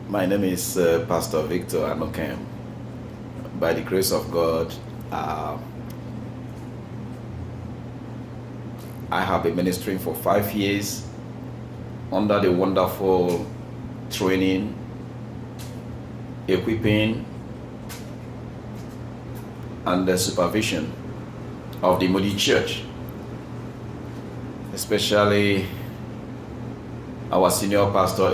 My name is Pastor Victor Anokem. By the grace of God, I have been ministering for 5 years under the wonderful training, equipping, and the supervision of the Moody Church, especially our senior pastor,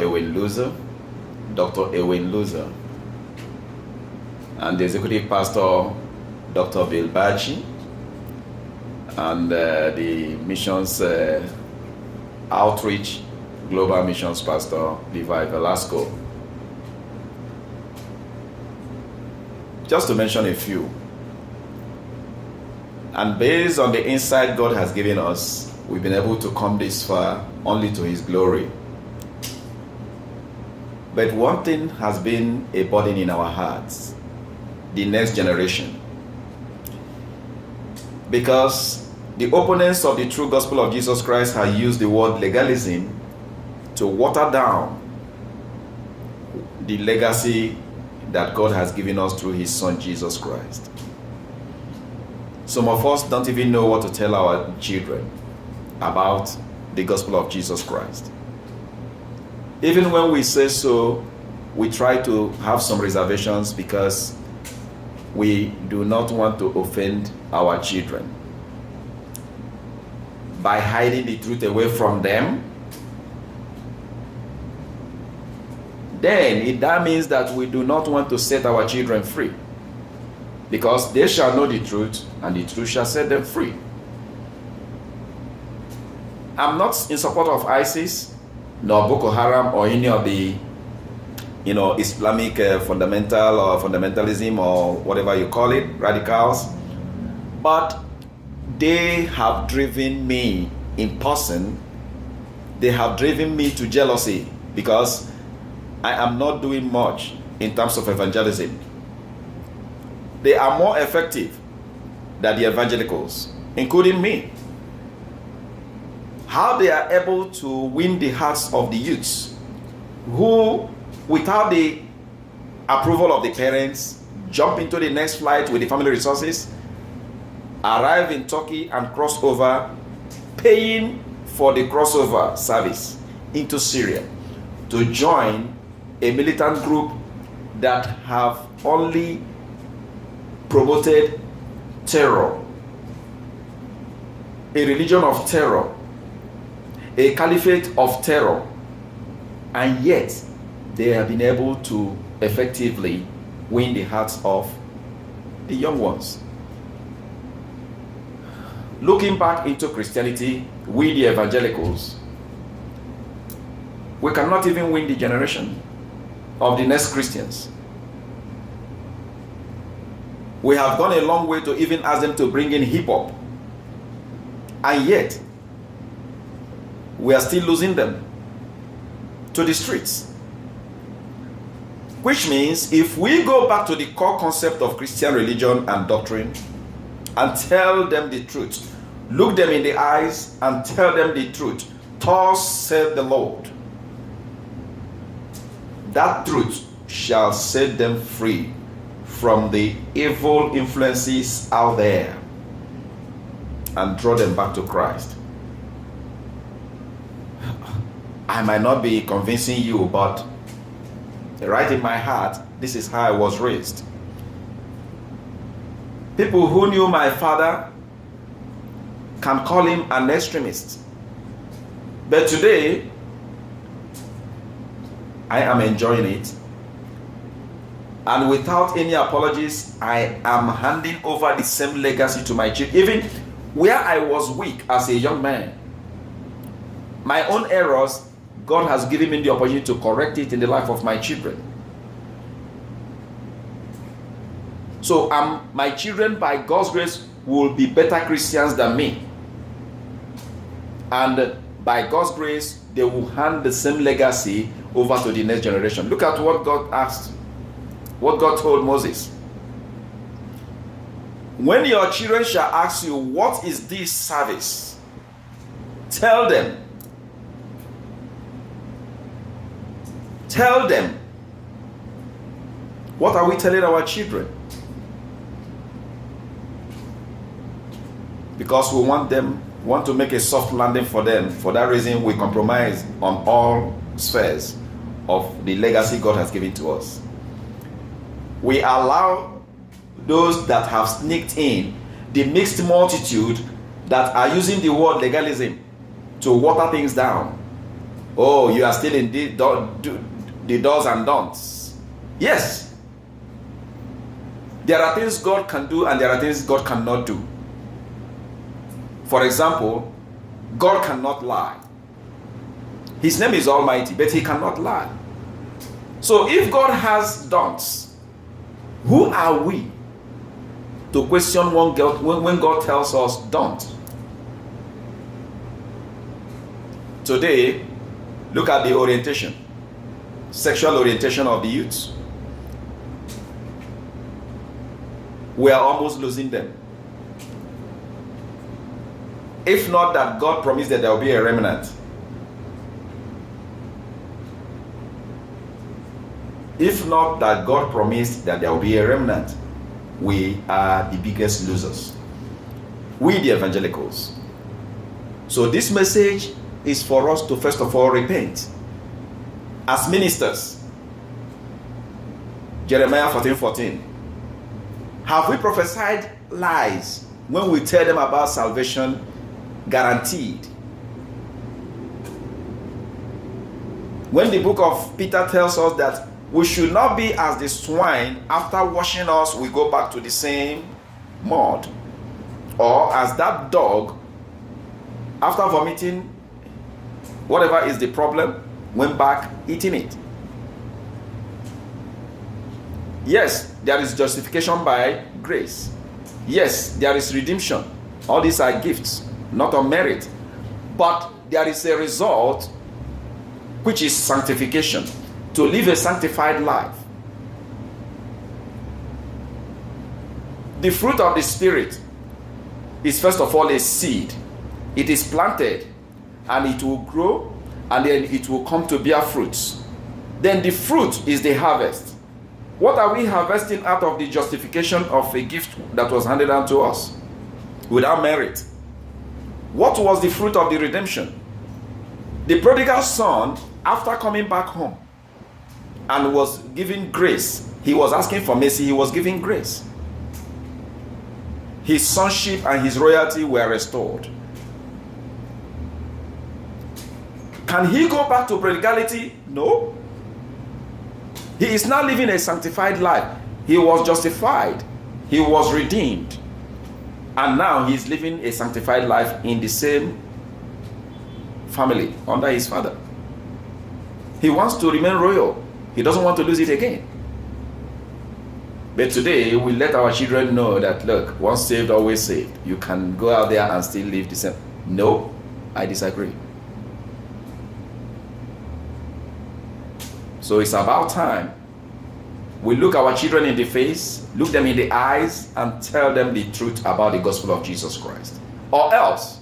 Dr. Ewen Loser, and the executive pastor, Dr. Bill Bachi, and the missions outreach global missions pastor, Levi Velasco. Just to mention a few. And based on the insight God has given us, we've been able to come this far only to His glory. But one thing has been a burden in our hearts: the next generation. Because the opponents of the true gospel of Jesus Christ have used the word legalism to water down the legacy that God has given us through His Son Jesus Christ. Some of us don't even know what to tell our children about the gospel of Jesus Christ. Even when we say so, we try to have some reservations because we do not want to offend our children by hiding the truth away from them. Then that means that we do not want to set our children free, because they shall know the truth, and the truth shall set them free. I'm not in support of ISIS, nor Boko Haram, or any of the Islamic fundamental or fundamentalism, or whatever you call it, radicals. But they have driven me in person. They have driven me to jealousy, because I am not doing much in terms of evangelism. They are more effective than the evangelicals, including me. How they are able to win the hearts of the youths who, without the approval of the parents, jump into the next flight with the family resources, arrive in Turkey and cross over, paying for the crossover service into Syria to join a militant group that have only promoted terror, a religion of terror, a caliphate of terror, and yet they have been able to effectively win the hearts of the young ones. Looking back into Christianity, we the evangelicals, we cannot even win the generation of the next Christians. We have gone a long way to even ask them to bring in hip-hop, and yet we are still losing them to the streets. Which means if we go back to the core concept of Christian religion and doctrine and tell them the truth, look them in the eyes and tell them the truth, thus said the Lord, that truth shall set them free from the evil influences out there and draw them back to Christ. I might not be convincing you, but right in my heart, this is how I was raised. People who knew my father can call him an extremist. But today, I am enjoying it. And without any apologies, I am handing over the same legacy to my children. Even where I was weak as a young man, my own errors, God has given me the opportunity to correct it in the life of my children. So my children, by God's grace, will be better Christians than me. And by God's grace, they will hand the same legacy over to the next generation. Look at what God asked, what God told Moses. When your children shall ask you, what is this service? Tell them What are we telling our children? Because we want to make a soft landing for them. For that reason, we compromise on all spheres of the legacy God has given to us. We allow those that have sneaked in, the mixed multitude that are using the word legalism to water things down. Oh, you are still in the do's and don'ts. Yes. There are things God can do and there are things God cannot do. For example, God cannot lie. His name is Almighty, but he cannot lie. So if God has don'ts, who are we to question when God tells us don't? Today, look at the orientation, sexual orientation of the youth. We are almost losing them. If not that God promised that there will be a remnant. If not that God promised that there will be a remnant, we are the biggest losers. We, the evangelicals. So this message is for us to first of all repent. As ministers, Jeremiah 14:14. Have we prophesied lies when we tell them about salvation guaranteed? When the book of Peter tells us that we should not be as the swine, after washing us, we go back to the same mud. Or as that dog, after vomiting, whatever is the problem, went back eating it. Yes, there is justification by grace. Yes, there is redemption. All these are gifts, not on merit. But there is a result, which is sanctification. To live a sanctified life. The fruit of the Spirit is first of all a seed. It is planted and it will grow and then it will come to bear fruits. Then the fruit is the harvest. What are we harvesting out of the justification of a gift that was handed down to us without merit? What was the fruit of the redemption? The prodigal son, after coming back home, and was given grace. He was asking for mercy. He was given grace. His sonship and his royalty were restored. Can he go back to prodigality? No. He is now living a sanctified life. He was justified. He was redeemed. And now he is living a sanctified life in the same family under his father. He wants to remain royal. He doesn't want to lose it again. But today, we let our children know that, look, once saved, always saved. You can go out there and still live the same. No, I disagree. So it's about time we look our children in the face, look them in the eyes, and tell them the truth about the gospel of Jesus Christ. Or else,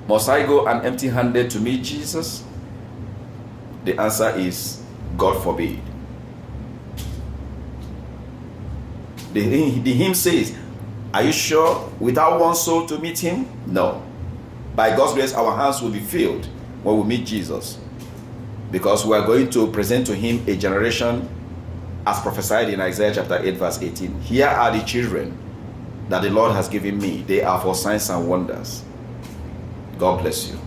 must I go and empty-handed to meet Jesus? The answer is, God forbid. The hymn says, are you sure without one soul to meet him? No. By God's grace, our hands will be filled when we meet Jesus. Because we are going to present to him a generation as prophesied in Isaiah chapter 8 verse 18. Here are the children that the Lord has given me. They are for signs and wonders. God bless you.